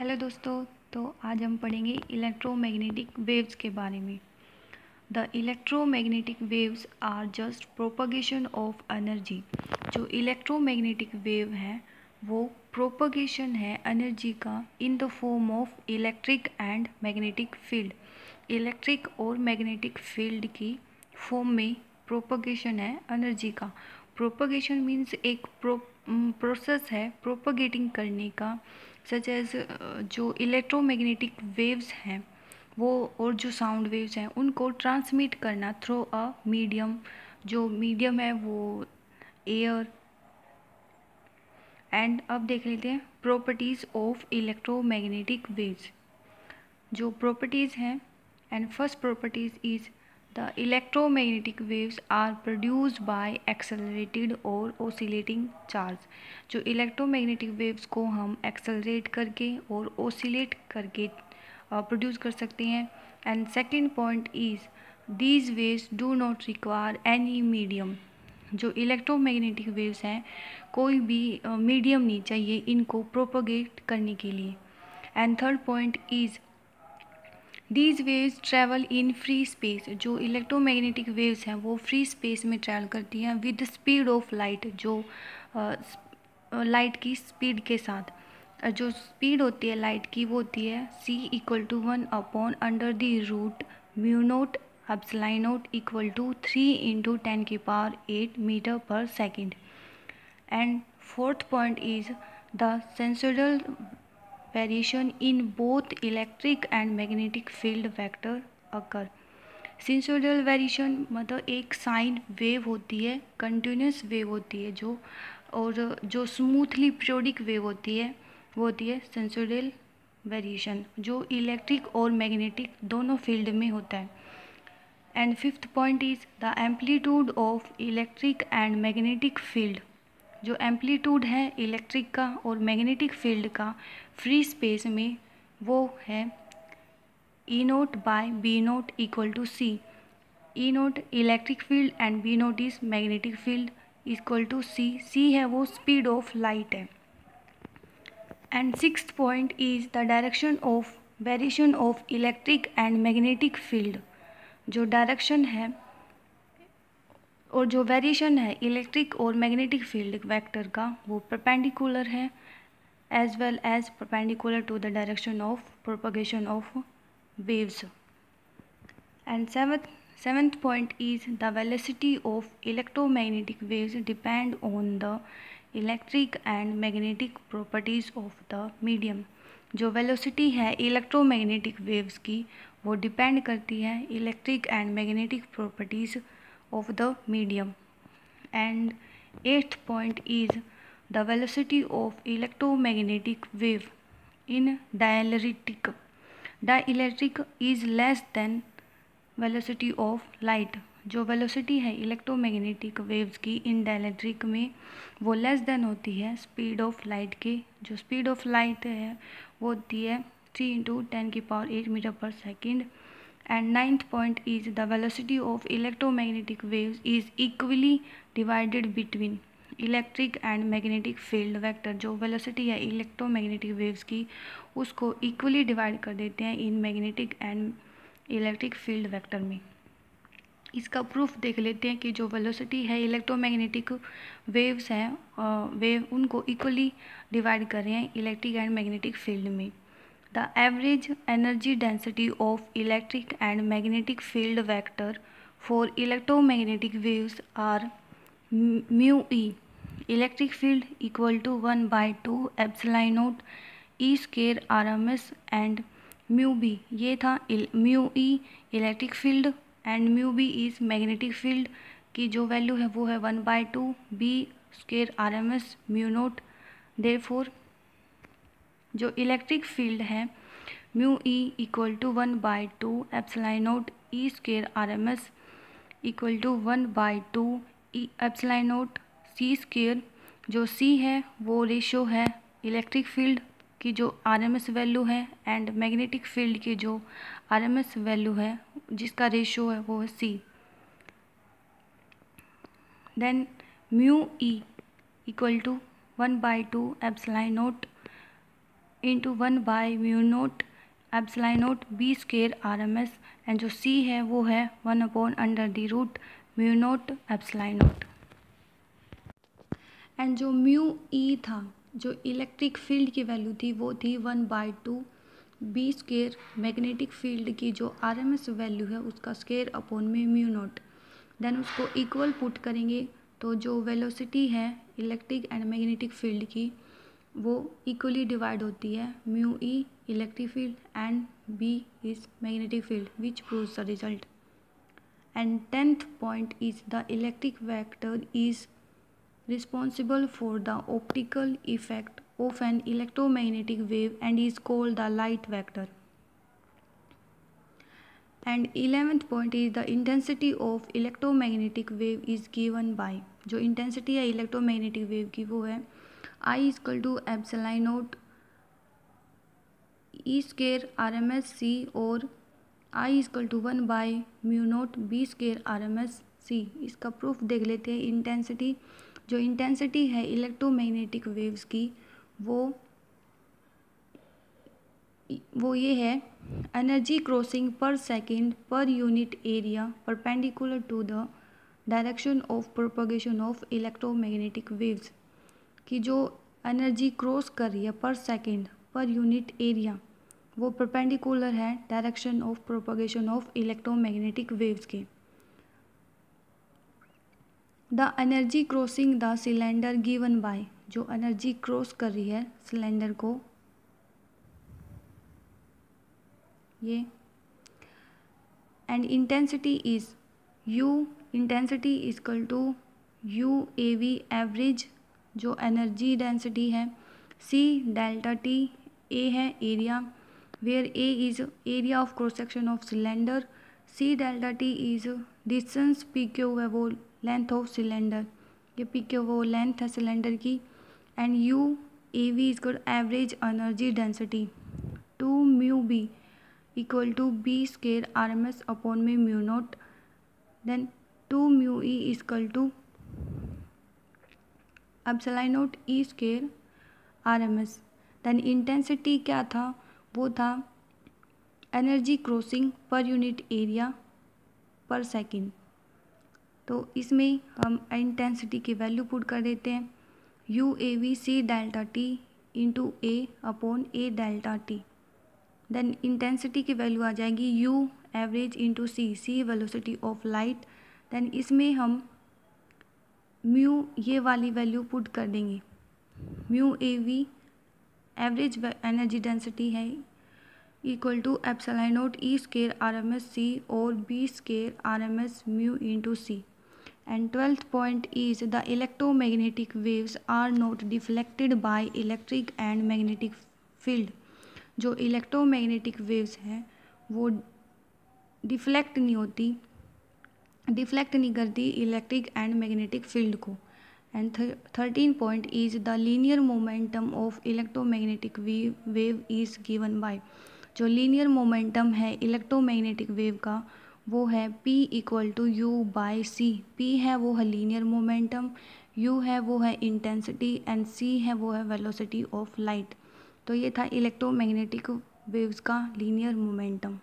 Hello दोस्तों। तो आज हम पढ़ेंगे इलेक्ट्रोमैग्नेटिक वेव्स के बारे में। The electromagnetic waves are just propagation of energy. जो इलेक्ट्रोमैग्नेटिक वेव है वो प्रोपगेशन है एनर्जी का in the form of electric and magnetic field. Electric और मैग्नेटिक फील्ड की फॉर्म में प्रोपगेशन है एनर्जी का। प्रोपगेशन मीन्स एक प्रोसेस है प्रोपगेटिंग करने का, सच एज जो इलेक्ट्रोमैग्नेटिक वेव्स हैं वो और जो साउंड वेव्स हैं उनको ट्रांसमिट करना थ्रू अ मीडियम। जो मीडियम है वो एयर। एंड अब देख लेते हैं प्रॉपर्टीज़ ऑफ इलेक्ट्रोमैग्नेटिक वेव्स। जो प्रॉपर्टीज़ हैं, and first properties is the electromagnetic waves are produced by accelerated और ओसिलेटिंग चार्ज। जो इलेक्ट्रोमैग्नेटिक वेव्स को हम एक्सेलरेट करके और ओसिलेट करके प्रोड्यूस कर सकते हैं। And second point is these waves do not require any medium. जो इलेक्ट्रोमैग्नेटिक वेव्स हैं कोई भी मीडियम नहीं चाहिए इनको प्रोपोगेट करने के लिए। And third point is these waves travel in free space. जो इलेक्ट्रोमैग्नेटिक वेव्स हैं वो फ्री स्पेस में ट्रैवल करती हैं विद स्पीड ऑफ लाइट। जो लाइट की स्पीड के साथ जो स्पीड होती है लाइट की वो होती है c=1/√μ0 = 3 × 10⁸ metre per second. And fourth point is the sinusoidal variation in both electric and magnetic field vector occur. Sinusoidal variation मतलब एक साइन वेव होती है, कंटिन्यूस वेव होती है जो, और जो स्मूथली पीरियोडिक वेव होती है वो होती है सेंसोडियल वेरिएशन, जो इलेक्ट्रिक और मैग्नेटिक दोनों फील्ड में होता है। And fifth point is the amplitude of electric and magnetic field. जो एम्पलीट्यूड है इलेक्ट्रिक का और मैग्नेटिक फील्ड का फ्री स्पेस में वो है E0/B0 = C। E0 electric field and B0 is magnetic field equal to C। C है वो स्पीड ऑफ लाइट है। And sixth point is the direction of variation of electric and magnetic field. जो direction है और जो variation है electric और magnetic field vector का वो परपेंडिकुलर है as well as perpendicular to the direction of propagation of waves. And seventh point is the velocity of electromagnetic waves depend on the electric and magnetic properties of the medium। जो velocity है electromagnetic waves की वो depend करती है electric and magnetic properties of the medium. And eighth point is the velocity of electromagnetic wave in dielectric. Dielectric is less than velocity of light. जो velocity है electromagnetic waves की इन dielectric में वो less than होती है speed of light के। जो speed of light है वो होती है 3 × 10⁸ metre per second. And ninth point is the velocity of electromagnetic waves is equally divided between electric and magnetic field vector. जो वेलोसिटी है इलेक्ट्रोमैग्नेटिक वेव्स की उसको इक्वली डिवाइड कर देते हैं in magnetic and electric field vector में। इसका proof देख लेते हैं कि जो वेलोसिटी है इलेक्ट्रोमैग्नेटिक वेव्स हैं वेव उनको इक्वली डिवाइड कर रहे हैं इलेक्ट्रिक एंड मैग्नेटिक फील्ड में। The average energy density of electric and magnetic field vector for electromagnetic waves are μe electric field = 1/2 E² RMS and μb। ये था μe electric field and μb is magnetic field की जो value है वो है 1/2 B² RMS μ0। Therefore जो electric field है μe = 1/2 E² RMS = 1/2 ε0 C²। जो C है वो रेशो है इलेक्ट्रिक फील्ड की जो RMS वैल्यू है एंड मैग्नेटिक फील्ड की जो RMS वैल्यू है जिसका रेशो है वो है C। Then μe = 1/2 ε0 into 1/μ0 epsilon nought B square RMS, and जो C है वो है 1/√μ0 एप्सिलॉन नोट। एंड जो म्यू ई था, जो इलेक्ट्रिक फील्ड की वैल्यू थी वो थी 1/2 बी स्क्वायर, मैग्नेटिक फील्ड की जो RMS वैल्यू है उसका स्क्वायर अपॉन में μ0। देन उसको इक्वल पुट करेंगे तो जो वेलोसिटी है इलेक्ट्रिक एंड मैग्नेटिक फील्ड की वो इक्वली डिवाइड होती है, mu E electric field and B is magnetic field, which proves the result. And 10th point is the electric vector is responsible for the optical effect of an electromagnetic wave and is called the light vector. And 11th point is the intensity of electromagnetic wave is given by, जो intensity है electromagnetic wave की वो है I equal to epsilon note E square RMS C और I equal to 1/μ0 B square RMS C। इसका proof देख लेते हैं। इंटेंसिटी, जो इंटेंसिटी है इलेक्ट्रोमैग्नेटिक वेव्स की वो ये है एनर्जी क्रॉसिंग पर सेकेंड पर unit area perpendicular to the direction of propagation of electromagnetic waves, की जो एनर्जी क्रॉस कर रही है पर सेकेंड पर यूनिट एरिया वो परपेंडिकुलर है direction of propagation of electromagnetic waves के। The energy crossing the cylinder given by, जो एनर्जी क्रॉस कर रही है सिलेंडर को ये, and intensity is U, intensity equal to UAV average, जो एनर्जी डेंसिटी है, C डेल्टा T, A है area where A is area of cross section of cylinder, C delta T is distance, PQ है वो length of cylinder, ये PQ वो length है cylinder की, and UAV equal average energy density 2μB equal to B square RMS upon में μ0, then 2μE equal to epsilon note E square RMS। Then intensity क्या था, वो था energy crossing per unit area per second. तो इसमें हम intensity की value put कर देते हैं, UAV C delta T into A upon A delta T। Then intensity की वैल्यू आ जाएगी U average into C velocity of light. Then इसमें हम म्यू ये वाली वैल्यू पुट कर देंगे, mu AV average energy density है equal to epsilon note E square RMS C और B square RMS mu into C। And 12th point is the electromagnetic waves are not deflected by electric and magnetic field, जो electromagnetic waves हैं वो deflect नहीं करती electric and magnetic field को। And 13 point is the linear momentum of electromagnetic wave is given by, जो linear momentum है electromagnetic wave का वो है P equal to U/C। P है वो है लीनियर मोमेंटम, U है वो है इंटेंसिटी एंड C है वो है वेलोसिटी ऑफ लाइट। तो ये था इलेक्ट्रोमैग्नेटिक वेव्स का लीनियर मोमेंटम।